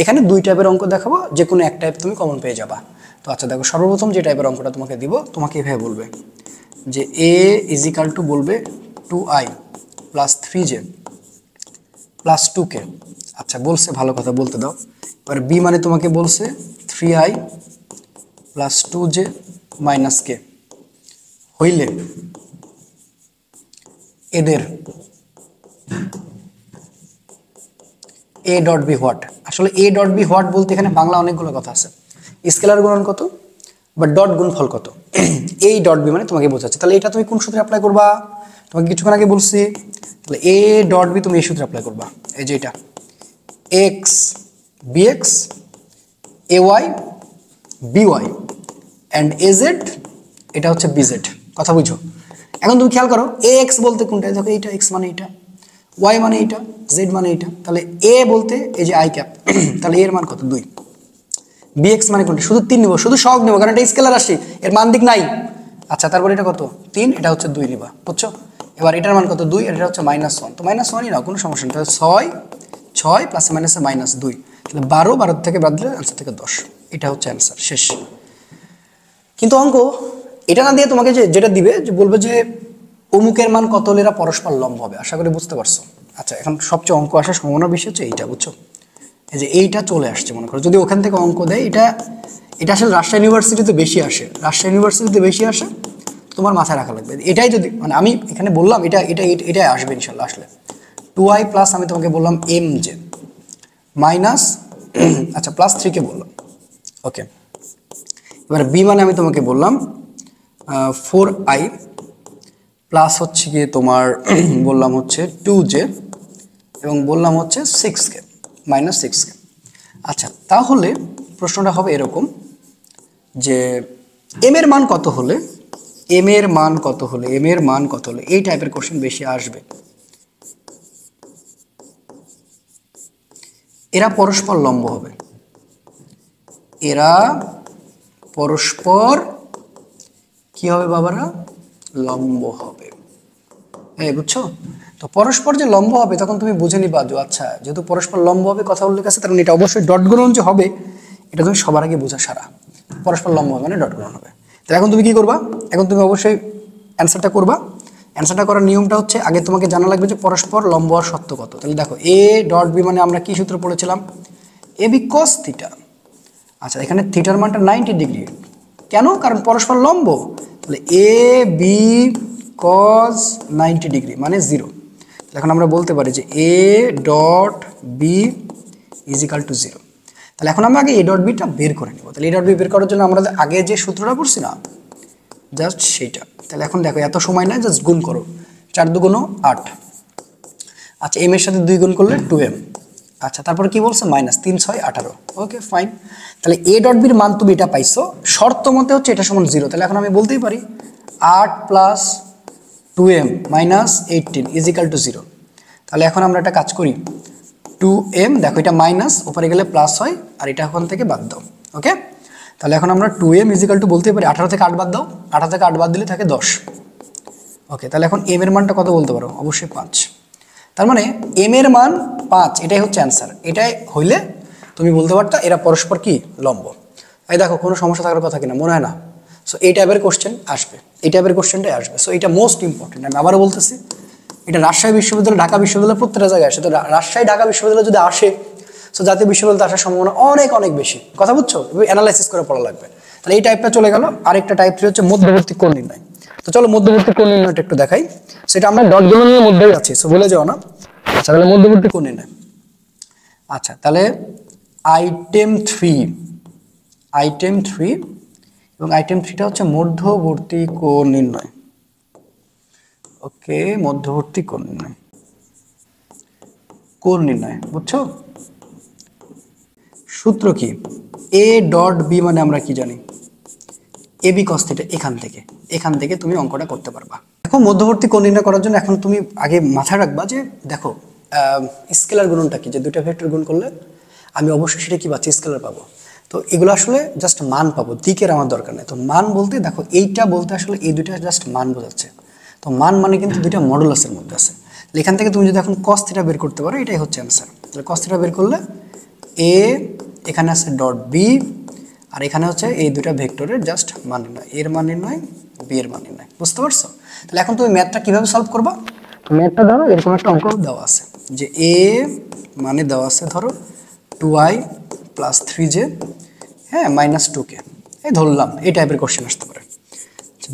এখানে 2 টাইপের অঙ্ক দেখাবো, যে কোনো এক টাইপ তুমি কমন পেয়ে যাবা। তো আচ্ছা দেখো, সর্বপ্রথম যে টাইপের অঙ্কটা তোমাকে দিব, তোমাকে এভাবে বলবে যে এ ইজ ইকাল টু বলবে 2i plus 3j plus 2k। আচ্ছা বলছে, ভালো কথা বলতে দাও। এবার বি মানে তোমাকে বলছে 3i plus 2j minus k হইলে এদের এ ডট বি হোয়াট। আসলে এ ডট বি হোয়াট বলতে এখানে বাংলা অনেকগুলো কথা আছে। স্কেলার গুণন কত বা ডট গুণফল কত, এই ডট বি মানে তোমাকে বোঝাচ্ছে। তাহলে এটা তুমি কোন সূত্রে অ্যাপ্লাই করবা? তোমাকে কিছুক্ষণ আগে বলছি। তাহলে এ ডট বি তুমি এই সূত্রে অ্যাপ্লাই করবা, এই যে এটা X B X A Y B Y and A Z, এটা হচ্ছে বি জেড। কথা বুঝো? এখন তুমি খেয়াল করো এ এক্স বলতে কোনটা? দেখো এইটা এক্স মানে এইটা, ওয়াই মানে এইটা, জেড মানে এইটা। তাহলে এ বলতে এই যে আই ক্যাপ, তাহলে এর মান কত? 2। বি এক্স মানে কোনটা? শুধু 3 নিব, শুধু সহগ নিব কারণ এটা স্কেলার রাশি, এর মান দিক নাই। আচ্ছা তারপর এটা কত? 3, এটা হচ্ছে 2 নিবা, বুঝছো? এবার এটার মান কত? 2, এটা হচ্ছে -1। তো -1ই নাও, কোনো সমস্যা নেই। তাহলে 6 প্লাসে মাইনাসে -2, তাহলে 12, 12 থেকে বাদ দিলে আনসার থেকে 10। এটা হচ্ছে অ্যান্সার, শেষ। কিন্তু অঙ্ক এটা না দিয়ে তোমাকে যেটা দিবে যে বলবে যে অমুকের মান কত হলে এরা পরস্পর লম্ব হবে। আশা করি বুঝতে পারছো। আচ্ছা এখন সবচেয়ে অঙ্ক আসার সম্ভাবনা বেশি হচ্ছে এইটা, বুঝছো? এই যে এইটা চলে আসছে মনে করো, যদি ওখান থেকে অঙ্ক দেয়, এটা আসলে রাজশাহী ইউনিভার্সিটিতে বেশি আসে। রাজশাহী ইউনিভার্সিটিতে বেশি আসে, তোমার মাথায় রাখা লাগবে। এটাই যদি মানে আমি এখানে বললাম এটাই আসবে ইনশাল্লাহ। আসলে 2i প্লাস আমি তোমাকে বললাম এম জে মাইনাস আচ্ছা প্লাস 3কে বললাম, ওকে। এবার বি মানে আমি তোমাকে বললাম 4i প্লাস হচ্ছে গিয়ে তোমার বললাম হচ্ছে 2j এবং বললাম হচ্ছে 6k মাইনাস 6k। আচ্ছা তাহলে প্রশ্নটা হবে এরকম যে এম এর মান কত হলে, এম এর মান কত হলে, এম এর মান কত হলে, এই টাইপের কোশ্চেন বেশি আসবে। এরা পরস্পর লম্ব হবে, এরা পরস্পর কি হবে বাবারা? লম্ব হবে। এই বুঝছো? তো পরস্পর যে লম্ব হবে তখন তুমি বুঝে নিবা যে আচ্ছা যেহেতু পরস্পর লম্ব হবে কথা উল্লেখ আছে, তার মানে এটা অবশ্যই ডট গুণন যে হবে এটা তুমি সবার আগে বোঝা সারা। পরস্পর লম্ব হবে মানে ডট গুণন হবে। তাহলে এখন তুমি কি করবা? এখন তুমি অবশ্যই অ্যান্সারটা করবা। অ্যান্সারটা করার নিয়মটা হচ্ছে আগে তোমাকে জানা লাগবে যে পরস্পর লম্ব আর সত্য কত। তাহলে দেখো এ ডট বি মানে আমরা কি সূত্র পড়েছিলাম? A B cos theta. আচ্ছা এখানে থিটার মানটা 90 ডিগ্রি, কেন? কারণ পরস্পর লম্ব। তাহলে এ বি কস 90 ডিগ্রি মানে 0। এখন আমরা বলতে পারি যে A dot B is equal to 0। তাহলে এখন আমরা আগে এ ডট বিটা বের করে নেব। তাহলে এ ডট বি বের করার জন্য আমরা আগে যে সূত্রটা পড়ছি না, জাস্ট সেইটা। তাহলে এখন দেখো এত সময় নাই, জাস্ট গুণ করো। 4 2 8। আচ্ছা এম এর সাথে 2 গুণ করলে 2m। আচ্ছা তারপরে কি বলছে? মাইনাস 3 6 18। Okay fine. তাহলে এ ডট বির মান তুমি এটা পাইছো, শর্ত মতে হচ্ছে এটা সমান 0। তাহলে এখন আমি বলতেই পারি 8 plus 2m minus 18 is equal to 0। তাহলে এখন আমরা একটা কাজ করি, 2m দেখো এটা মাইনাস উপরে গেলে প্লাস হয় আর এটা এখন থেকে বাদ দাও। ওকে, তাহলে এখন আমরা 2m ইজ ইকাল টু বলতে পারি 18 থেকে 8 বাদ দাও, 18 থেকে 8 বাদ দিলে থাকে 10। ওকে, তাহলে এখন m এর মানটা কত বলতে পারো? অবশ্যই 5। তার মানে m এর মান 5, এটাই হচ্ছে অ্যান্সার। এটাই হইলে তুমি বলতে পারতা এরা পরস্পর কি লম্ব। এই দেখো কোনো সমস্যা থাকার কথা কিনা, মনে হয় না? সো এই টাইপের কোশ্চেন আসবে, এই টাইপের কোশ্চেনটাই আসবে। সো এটা মোস্ট ইম্পর্টেন্ট। আমি আবারও বলতেছি, এটা রাজশাহী বিশ্ববিদ্যালয়, ঢাকা বিশ্ববিদ্যালয় প্রত্যেকটা জায়গায় আসে। তো রাজশাহী ঢাকা বিশ্ববিদ্যালয় যদি আসে, সো জাতীয় বিশ্ববিদ্যালয় আসার সম্ভাবনা অনেক অনেক বেশি। কথা বুঝছো? অ্যানালাইসিস করে পড়া লাগবে। তাহলে এই টাইপটা চলে গেল। আরেকটা টাইপ 3 হচ্ছে মধ্যবর্তী কোণ নির্ণয়। তো চলো মধ্যবর্তী কোণ নির্ণয়টা একটু দেখাই। সেটা আমরা ডট গুণনের মধ্যেই আছি, সো ভুলে যাও না। আচ্ছা, তাহলে মধ্যবর্তী কোণ নির্ণয়। আচ্ছা, তাহলে আইটেম 3 এবং আইটেম 3টা হচ্ছে মধ্যবর্তী কোণ নির্ণয়। ওকে, মধ্যবর্তী কোণ নির্ণয় বুঝছো? সূত্র কি? এ ডট বি মানে আমরা কি জানি? AB cos theta. এখান থেকে তুমি অঙ্কটা করতে পারবা। এখন মধ্যবর্তী কোণ নির্ণয় করার জন্য এখন তুমি আগে মাথায় রাখবা যে দেখো স্কেলার গুণনটা কি, যে দুইটা ভেক্টর গুণ করলে আমি অবশ্যই সেটা কি পাচ্ছি? স্কেলার পাবো। তো এগুলো আসলে জাস্ট মান পাবো, দিকের আমার দরকার নেই। তো মান বলতে দেখো এইটা বলতে আসলে এই দুইটা জাস্ট মান বোঝাচ্ছে। তো মান মানে কিন্তু দুইটা মডুলাসের মধ্যে আছে। এখান থেকে তুমি যদি এখন কস থিটা বের করতে পারো, এটাই হচ্ছে অ্যান্সার। তাহলে কস থিটা বের করলে এ এখানে আছে ডট বি, আর এখানে হচ্ছে এই দুইটা ভেক্টরের জাস্ট মান নির্ণয়, এর মান নির্ণয়, বি এর মান নির্ণয়। বুঝতে পারছো? তাহলে এখন তুমি ম্যাথটা কিভাবে সলভ করবা? ম্যাথটা ধরো এরকম একটা অঙ্ক দেওয়া আছে যে এ মানে দেওয়া আছে ধরো 2i প্লাস 3j, হ্যাঁ, মাইনাস 2k, এই ধরলাম। এই টাইপের কোশ্চেন আসতে পারে।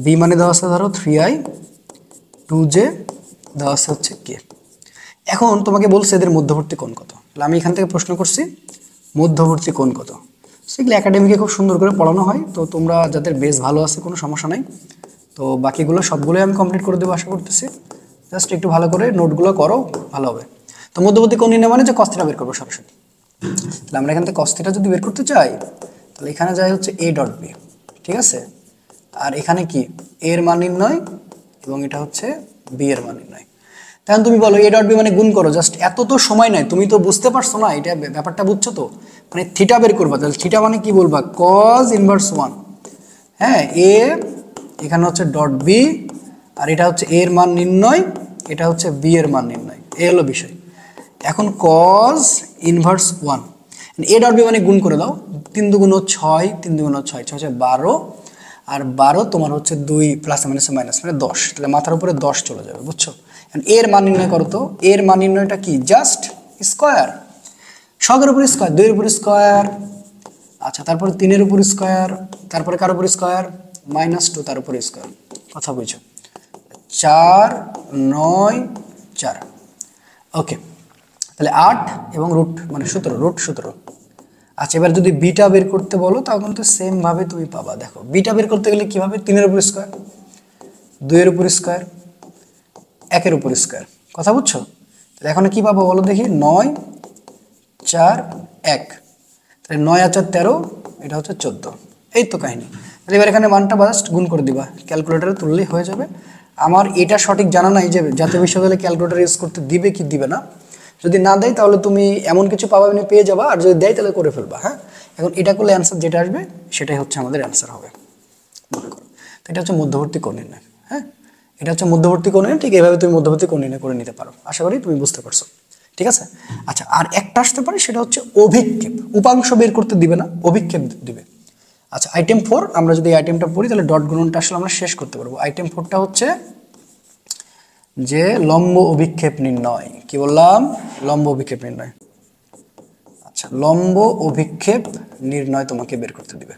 বি মানে দেওয়া আছে ধরো 3i 2j দেওয়া আছে হচ্ছে k। এখন তোমাকে বলছে এদের মধ্যবর্তী কোণ কত। তাহলে আমি এখান থেকে প্রশ্ন করছি মধ্যবর্তী কোণ কত। সেগুলো একাডেমিকে খুব সুন্দর করে পড়ানো হয়। তো তোমরা যাদের বেস ভালো আছে কোনো সমস্যা নাই। তো বাকিগুলো সবগুলোই আমি কমপ্লিট করে দেবো আশা করতেছি। জাস্ট একটু ভালো করে নোটগুলো করো, ভালো হবে। তো মধ্যবর্তী কোণ নির্ণয় মানে যে কস থিটা বের করবো সরাসরি। তাহলে আমরা এখান থেকে কস থিটা যদি বের করতে চাই, তাহলে এখানে যায় হচ্ছে এ ডট বি, ঠিক আছে? আর এখানে কি এর মান নির্ণয় এবং এটা হচ্ছে বি এর মান নির্ণয়। তখন তুমি বলো এ ডট বি মানে গুণ করো। জাস্ট এত তো সময় নাই, তুমি তো বুঝতে পারছো না এটা ব্যাপারটা, বুঝছো তো? মানে থিটা বের করবা, তাহলে থিটা মানে কি বলবা? কজ ইনভার্স 1, হ্যাঁ, এ এখানে হচ্ছে ডট বি, আর এটা হচ্ছে এর মান নির্ণয়, এটা হচ্ছে বি এর মান নির্ণয়। এই হলো বিষয়। এখন cos inverse 1, A dot B মানে গুণ করে দাও। 3 দুগুণ 6, 3 দুগুণ 6, 6 হচ্ছে 12, আর 12 তোমার হচ্ছে 2 প্লাস মাইনাস মাইনাস মানে 10। তাহলে মাথার উপরে 10 চলে যাবে, বুঝছো? এর মান নির্ণয় করো তো। এর মান নির্ণয়টা কি? জাস্ট স্কোয়ার, শখের উপর স্কোয়ার, 2 এর উপর স্কোয়ার, আচ্ছা, তারপরে 3 এর উপর স্কোয়ার, তারপরে কার উপর স্কোয়ার? -2 তার উপর স্কোয়ার। কথা বুঝছো? 4 9 4। ওকে, তাহলে 8 এবং রুট মানে 17, রুট 17। আচ্ছা, এবার যদি বিটা বের করতে বলো তাও কিন্তু সেম ভাবে তুমি পাবা। দেখো বিটা বের করতে গেলে কিভাবে? 3 এর উপর স্কোয়ার, 2 এর উপর স্কোয়ার, 1 এর উপর স্কোয়ার। কথা বুঝছো? তাহলে এখন কি পাবো বলো দেখি? 9 4 1, তাহলে 9 আর 4 13, এটা হচ্ছে 14। এই তো কাহিনী। তাহলে এবার এখানে মানটা জাস্ট গুণ করে দিবা, ক্যালকুলেটারে তুললেই হয়ে যাবে। আমার এটা সঠিক জানা নাই যে জাতীয় বিশ্ববিদ্যালয়ে ক্যালকুলেটার ইউজ করতে দিবে কি দিবে না। যদি না দেয় তাহলে তুমি এমন কিছু পাবা, তুমি পেয়ে যাবা, আর যদি দেয় তাহলে করে ফেলবা। হ্যাঁ, এখন এটা করলে অ্যান্সার যেটা আসবে সেটাই হচ্ছে আমাদের অ্যান্সার হবে, মনে করো। তো এটা হচ্ছে মধ্যবর্তী কোণ নির্ণয়। হ্যাঁ, এটা হচ্ছে মধ্যবর্তী কোণ নির্ণয়। ঠিক এইভাবে তুমি মধ্যবর্তী কোণ নির্ণয় করে নিতে পারো। আশা করি তুমি বুঝতে পারছো, ঠিক আছে? আচ্ছা, আর একটা আসতে পারে, সেটা হচ্ছে অভিক্ষেপ। উপাংশ বের করতে দিবে না, অভিক্ষেপ দিবে। আচ্ছা, আইটেম 4, আমরা যদি এই আইটেমটা পড়ি তাহলে ডট গুণনটা আসলে আমরা শেষ করতে পারবো। আইটেম 4টা হচ্ছে যে লম্ব অভিক্ষেপ নির্ণয়। কি বললাম? লম্ব অভিক্ষেপ নির্ণয়। আচ্ছা, লম্ব অভিক্ষেপ নির্ণয় তোমাকে বের করতে দিবে।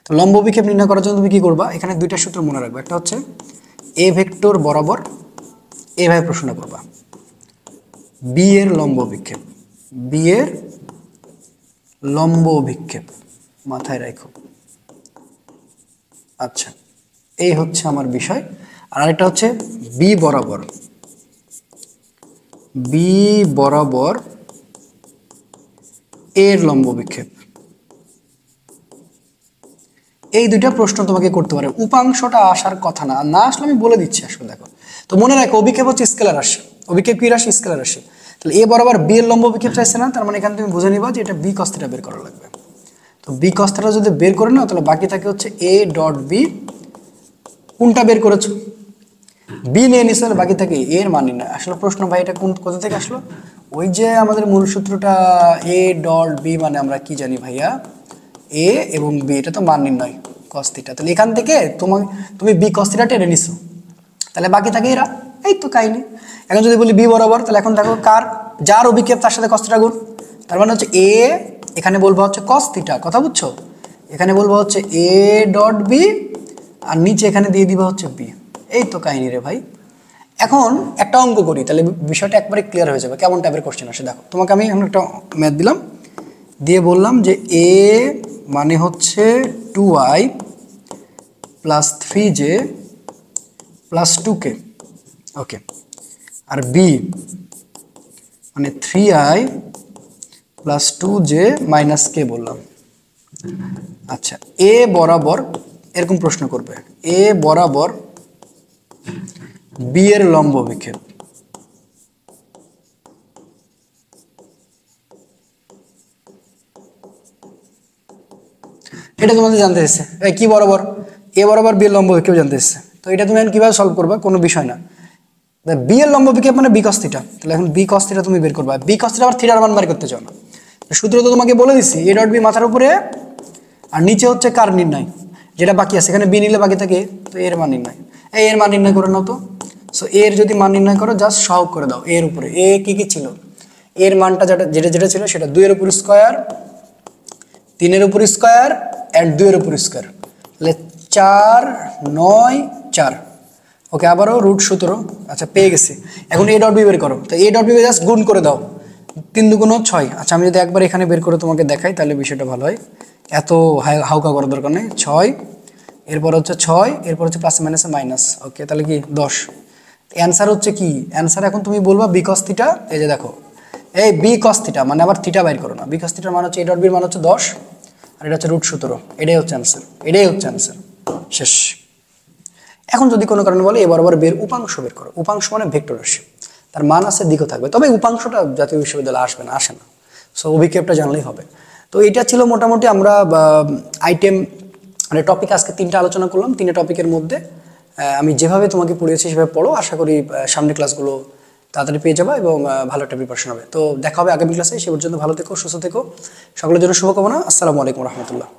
তো লম্ব অভিক্ষেপ নির্ণয় করার জন্য তুমি কি করবা? এখানে দুইটা সূত্র মনে রাখবে। একটা হচ্ছে এ ভেক্টর বরাবর, এইভাবে প্রশ্ন করবা, বি এর লম্ব অভিক্ষেপ, বি এর লম্ব অভিক্ষেপ মাথায় রাখো। আচ্ছা, এই হচ্ছে আমার বিষয়। আর আরেকটা হচ্ছে বি বরাবর, বি বরাবর এর লম্ব অভিক্ষেপ। এই দুইটা প্রশ্ন তোমাকে করতে পারে। উপাংশটা আসার কথা না, না আসলে আমি বলে দিচ্ছি আসলে। দেখো তো মনে রাখো অভিক্ষেপ হচ্ছে স্কেলার রাশি, অভিক্ষেপ কি রাশি? স্কেলার রাশি। তাহলে এ বরাবর বি এর লম্ব অভিক্ষেপ চাইছে না, তার মানে এখানে তুমি বুঝে নিবা যে এটা বি কস থিটা বের করা লাগবে। তো বি কস থিটা যদি বের করে নাও তাহলে বাকি থাকে হচ্ছে এ ডট বি। কোনটা বের করেছো? বি নিয়ে নিছে, বাকি থাকে এ এর মান নির্ণয়। আসলে প্রশ্ন ভাই এটা কোথা থেকে আসলো? ওই যে আমাদের মূল সূত্রটা এ ডট বি মানে আমরা কি জানি ভাইয়া, এ এবং বি, এটা তো মান নির্ণয় কস থিটা। তাহলে এখান থেকে তুমি বি কস থিটা টেনে নিছো, তাহলে বাকি থাকে এরা। এই তো কাহিনী। এখন যদি বলি বি বরাবর, তাহলে এখন দেখো কার, যার অভিক্ষেপ তার সাথে কস থিটা গুণ, তার মানে হচ্ছে এ, এখানে বলবো হচ্ছে কস থিটা, কথা বুঝছো? এখানে বলবো হচ্ছে এ ডট বি, আর নিচে এখানে দিয়ে দিবা হচ্ছে বি। এই তো কাহিনী রে ভাই। এখন একটা অঙ্ক করি, তাহলে বিষয়টা একবারে ক্লিয়ার হয়ে যাবে কেমন টাইপের কোশ্চেন আসে। দেখো তোমাকে আমি এখন একটা ম্যাথ দিলাম, দিয়ে বললাম যে এ মানে হচ্ছে 2i plus 3j plus 2k, ওকে। আর বি মানে 3i plus 2j minus k বললাম। আচ্ছা, এ বরাবর এরকম প্রশ্ন করবে, এ বরাবর বি এর লম্ব অভিক্ষেপ। এটা তোমাদের জানতে এসেছে কি বরাবর, এ বরাবর বি এর লম্ব অভিক্ষেপ জানতে এসেছে। তো এটা তুমি এখন কিভাবে সলভ করবা, কোনো বিষয় না। বি এর লম্ব অভিক্ষেপ মানে বি কস থিটা, তাহলে এখন বি কস থিটা তুমি বের করবা। বি কস থিটা আবার থিটার মান বের করতে চাও না, সূত্র তো তোমাকে বলে দিচ্ছি, এ ডট বি মাথার উপরে, আর নিচে হচ্ছে কার নির্ণয়, যেটা বাকি আছে। এখানে বি নিলে বাকি থাকে, তো এর মান নির্ণয়, এর মান নির্ণয় করে নাও তো। সো এর যদি মান নির্ণয় করো, জাস্ট সহগ করে দাও এর উপরে। এ কি কি ছিল, এর মানটা যেটা ছিল সেটা 2 এর উপর স্কয়ার, 3 এর উপর স্কয়ার এন্ড 2 এর উপর স্কয়ার, তাহলে 4 9 4, ওকে। আবারও রুট 17, আচ্ছা পেয়ে গেছি। এখন এ ডট বি বের করো, তো এ ডট বি জাস্ট গুণ করে দাও, 3 দুগুণ 6। আচ্ছা আমি যদি একবার এখানে বের করে তোমাকে দেখাই তাহলে বিষয়টা ভালো হয়, এত হাউকা করার দরকার নেই। 6, এরপর হচ্ছে 6, এরপর হচ্ছে প্লাস মাইনাসে মাইনাস, ওকে। তাহলে কি 10। অ্যান্সার হচ্ছে কি, অ্যান্সার এখন তুমি বলবা বি কস থিটা। এই যে দেখো, এই বি কস থিটা মানে আবার থিটা বাইর করো না, বি কস থিটার মান হচ্ছে এ ডট বির মান হচ্ছে 10, আর এটা হচ্ছে রুট 17। এটাই হচ্ছে অ্যান্সার, এটাই হচ্ছে অ্যান্সার, শেষ। এখন যদি কোনো কারণে বলে এ বরাবর বের উপাংশ বের করো, উপাংশ মানে ভেক্টর রাশি, তার মান আছে, দিকও থাকবে, তবে উপাংশটা জাতীয় বিশ্ববিদ্যালয়ে আসবে না, আসে না। সো অভিক্ষেপটা জানলেই হবে। তো এটা ছিল মোটামুটি আমরা আইটেম মানে টপিক আজকে 3টা আলোচনা করলাম। 3টা টপিকের মধ্যে আমি যেভাবে তোমাকে পড়িয়েছি সেভাবে পড়ো, আশা করি সামনের ক্লাসগুলো তাড়াতাড়ি পেয়ে যাবে এবং ভালো একটা প্রিপারেশন হবে। তো দেখা হবে আগামী ক্লাসে, সে পর্যন্ত ভালো থেকো, সুস্থ থেকো, সকলের জন্য শুভকামনা। আসসালামু আলাইকুম রহমতুল্লাহ।